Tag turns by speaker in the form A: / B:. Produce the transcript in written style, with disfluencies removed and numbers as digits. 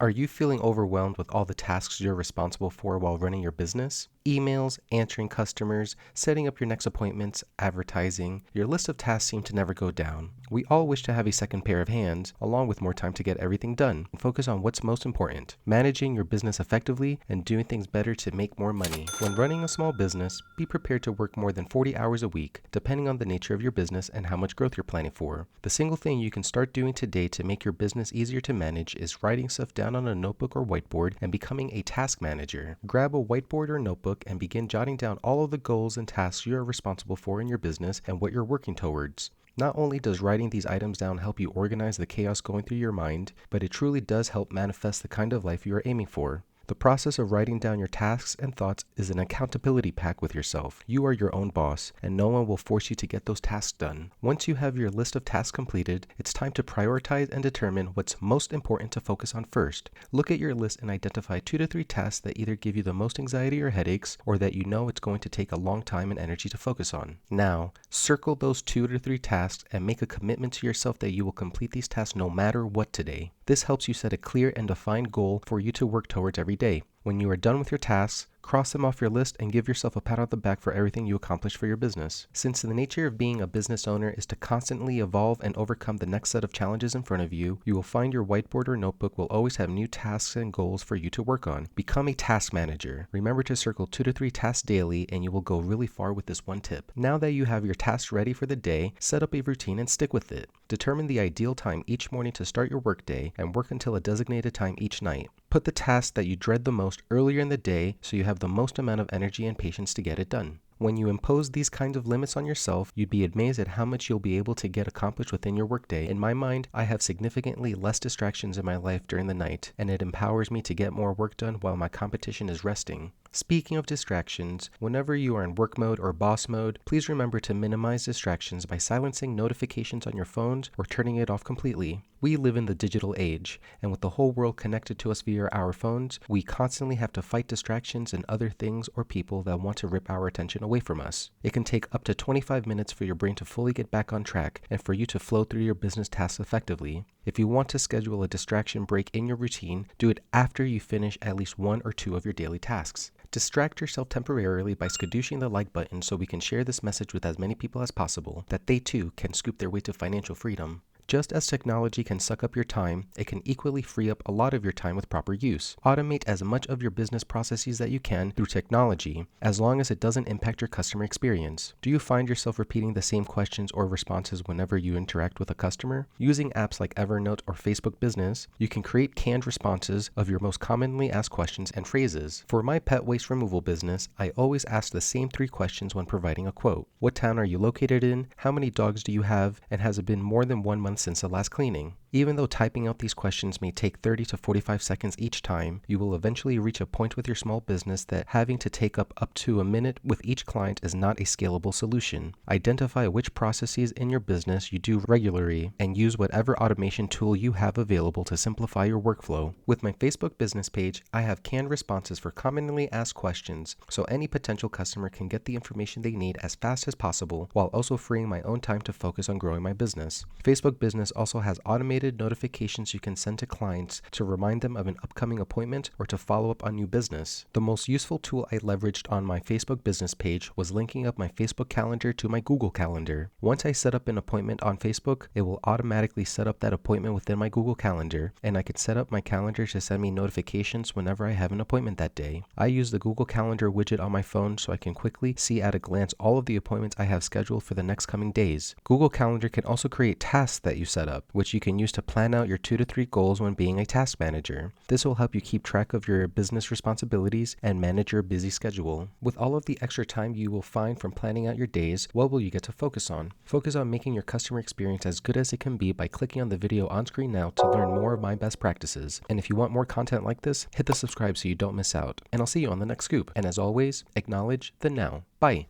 A: Are you feeling overwhelmed with all the tasks you're responsible for while running your business? Emails, answering customers, setting up your next appointments, advertising. Your list of tasks seem to never go down. We all wish to have a second pair of hands, along with more time to get everything done. Focus on what's most important, managing your business effectively and doing things better to make more money. When running a small business, be prepared to work more than 40 hours a week, depending on the nature of your business and how much growth you're planning for. The single thing you can start doing today to make your business easier to manage is writing stuff down on a notebook or whiteboard and becoming a task manager. Grab a whiteboard or notebook and begin jotting down all of the goals and tasks you are responsible for in your business and what you're working towards. Not only does writing these items down help you organize the chaos going through your mind, but it truly does help manifest the kind of life you are aiming for. The process of writing down your tasks and thoughts is an accountability pact with yourself. You are your own boss, and no one will force you to get those tasks done. Once you have your list of tasks completed, it's time to prioritize and determine what's most important to focus on first. Look at your list and identify 2 to 3 tasks that either give you the most anxiety or headaches, or that you know it's going to take a long time and energy to focus on. Now, circle those 2 to 3 tasks and make a commitment to yourself that you will complete these tasks no matter what today. This helps you set a clear and defined goal for you to work towards every day. When you are done with your tasks, cross them off your list and give yourself a pat on the back for everything you accomplished for your business. Since the nature of being a business owner is to constantly evolve and overcome the next set of challenges in front of you, you will find your whiteboard or notebook will always have new tasks and goals for you to work on. Become a task manager. Remember to circle 2 to 3 tasks daily and you will go really far with this one tip. Now that you have your tasks ready for the day, set up a routine and stick with it. Determine the ideal time each morning to start your workday and work until a designated time each night. Put the tasks that you dread the most earlier in the day so you have the most amount of energy and patience to get it done. When you impose these kinds of limits on yourself, you'd be amazed at how much you'll be able to get accomplished within your workday. In my mind, I have significantly less distractions in my life during the night, and it empowers me to get more work done while my competition is resting. Speaking of distractions, whenever you are in work mode or boss mode, please remember to minimize distractions by silencing notifications on your phones or turning it off completely. We live in the digital age, and with the whole world connected to us via our phones, we constantly have to fight distractions and other things or people that want to rip our attention away from us. It can take up to 25 minutes for your brain to fully get back on track and for you to flow through your business tasks effectively. If you want to schedule a distraction break in your routine, do it after you finish at least 1 or 2 of your daily tasks. Distract yourself temporarily by skadooshing the like button so we can share this message with as many people as possible, that they too can scoop their way to financial freedom. Just as technology can suck up your time, it can equally free up a lot of your time with proper use. Automate as much of your business processes that you can through technology, as long as it doesn't impact your customer experience. Do you find yourself repeating the same questions or responses whenever you interact with a customer? Using apps like Evernote or Facebook Business, you can create canned responses of your most commonly asked questions and phrases. For my pet waste removal business, I always ask the same 3 questions when providing a quote. What town are you located in? How many dogs do you have? And has it been more than 1 month since the last cleaning? Even though typing out these questions may take 30 to 45 seconds each time, you will eventually reach a point with your small business that having to take up to a minute with each client is not a scalable solution. Identify which processes in your business you do regularly and use whatever automation tool you have available to simplify your workflow. With my Facebook business page, I have canned responses for commonly asked questions, so any potential customer can get the information they need as fast as possible while also freeing my own time to focus on growing my business. Facebook business also has automated notifications you can send to clients to remind them of an upcoming appointment or to follow up on new business. The most useful tool I leveraged on my Facebook business page was linking up my Facebook calendar to my Google Calendar. Once I set up an appointment on Facebook, it will automatically set up that appointment within my Google Calendar, and I can set up my calendar to send me notifications whenever I have an appointment that day. I use the Google Calendar widget on my phone so I can quickly see at a glance all of the appointments I have scheduled for the next coming days. Google Calendar can also create tasks that you set up, which you can use to plan out your 2 to 3 goals when being a task manager. This will help you keep track of your business responsibilities and manage your busy schedule. With all of the extra time you will find from planning out your days, what will you get to focus on? Focus on making your customer experience as good as it can be by clicking on the video on screen now to learn more of my best practices. And if you want more content like this, hit the subscribe so you don't miss out. And I'll see you on the next scoop. And as always, acknowledge the now. Bye.